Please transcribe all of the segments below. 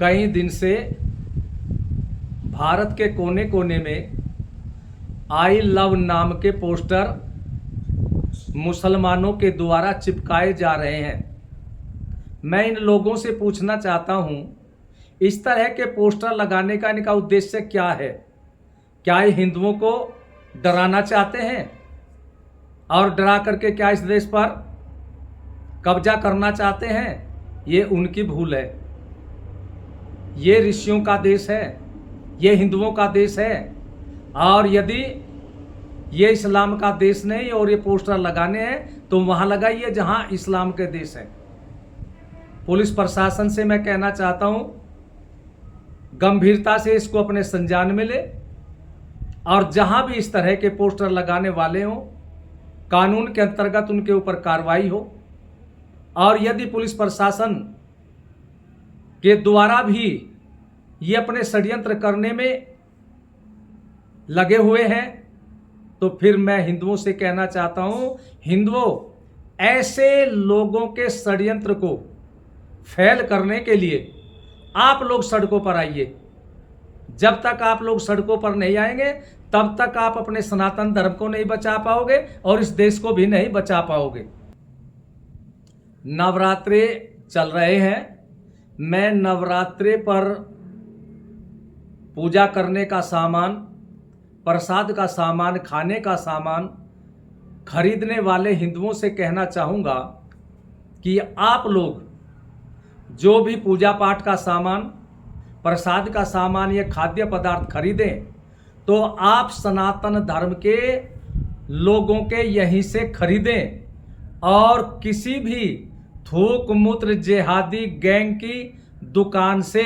कई दिन से भारत के कोने कोने में आई लव नाम के पोस्टर मुसलमानों के द्वारा चिपकाए जा रहे हैं। मैं इन लोगों से पूछना चाहता हूं, इस तरह के पोस्टर लगाने का इनका उद्देश्य क्या है? क्या ये हिंदुओं को डराना चाहते हैं और डरा करके क्या इस देश पर कब्जा करना चाहते हैं? ये उनकी भूल है। ये ऋषियों का देश है, ये हिंदुओं का देश है। और यदि ये इस्लाम का देश नहीं और ये पोस्टर लगाने हैं तो वहां लगाइए जहां इस्लाम के देश है। पुलिस प्रशासन से मैं कहना चाहता हूं, गंभीरता से इसको अपने संज्ञान में ले और जहां भी इस तरह के पोस्टर लगाने वाले हों, कानून के अंतर्गत उनके ऊपर कार्रवाई हो। और यदि पुलिस प्रशासन के द्वारा भी ये अपने षड्यंत्र करने में लगे हुए हैं तो फिर मैं हिंदुओं से कहना चाहता हूं, हिंदुओं, ऐसे लोगों के षड्यंत्र को फैल करने के लिए आप लोग सड़कों पर आइए। जब तक आप लोग सड़कों पर नहीं आएंगे तब तक आप अपने सनातन धर्म को नहीं बचा पाओगे और इस देश को भी नहीं बचा पाओगे। नवरात्रे चल रहे हैं। मैं नवरात्रे पर पूजा करने का सामान, प्रसाद का सामान, खाने का सामान खरीदने वाले हिंदुओं से कहना चाहूँगा कि आप लोग जो भी पूजा पाठ का सामान, प्रसाद का सामान या खाद्य पदार्थ खरीदें तो आप सनातन धर्म के लोगों के यहीं से खरीदें और किसी भी थूक मूत्र जिहादी गैंग की दुकान से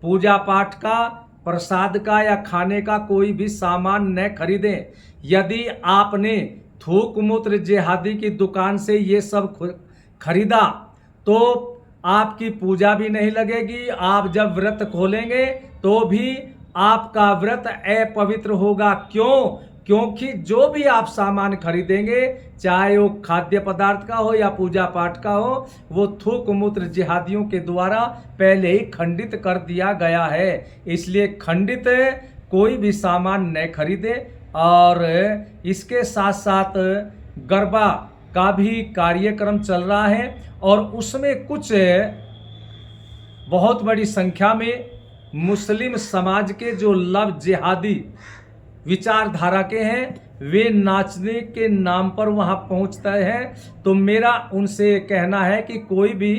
पूजा पाठ का, प्रसाद का या खाने का कोई भी सामान न खरीदें। यदि आपने थूक मूत्र जिहादी की दुकान से ये सब खरीदा तो आपकी पूजा भी नहीं लगेगी। आप जब व्रत खोलेंगे तो भी आपका व्रत अपवित्र होगा। क्यों? क्योंकि जो भी आप सामान खरीदेंगे, चाहे वो खाद्य पदार्थ का हो या पूजा पाठ का हो, वो थूक मूत्र जिहादियों के द्वारा पहले ही खंडित कर दिया गया है। इसलिए खंडित कोई भी सामान न खरीदे। और इसके साथ साथ गरबा का भी कार्यक्रम चल रहा है और उसमें कुछ बहुत बड़ी संख्या में मुस्लिम समाज के जो लव जिहादी विचारधारा के हैं वे नाचने के नाम पर वहां पहुंचते हैं। तो मेरा उनसे कहना है कि कोई भी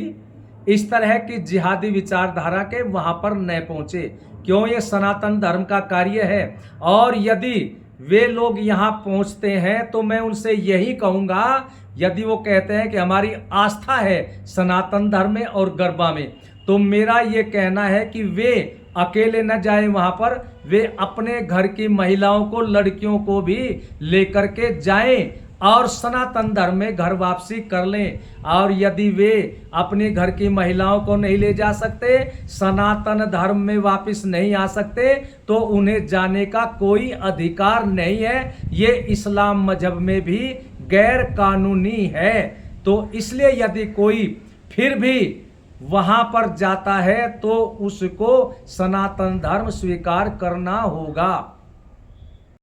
इस तरह की जिहादी विचारधारा के वहां पर न पहुंचे। क्यों? ये सनातन धर्म का कार्य है। और यदि वे लोग यहां पहुंचते हैं तो मैं उनसे यही कहूंगा, यदि वो कहते हैं कि हमारी आस्था है सनातन धर्म में और गरबा में, तो मेरा ये कहना है कि वे अकेले न जाएं वहां पर, वे अपने घर की महिलाओं को, लड़कियों को भी लेकर के जाएं और सनातन धर्म में घर वापसी कर लें। और यदि वे अपने घर की महिलाओं को नहीं ले जा सकते, सनातन धर्म में वापस नहीं आ सकते, तो उन्हें जाने का कोई अधिकार नहीं है। ये इस्लाम मजहब में भी गैर कानूनी है। तो इसलिए यदि कोई फिर भी वहां पर जाता है तो उसको सनातन धर्म स्वीकार करना होगा।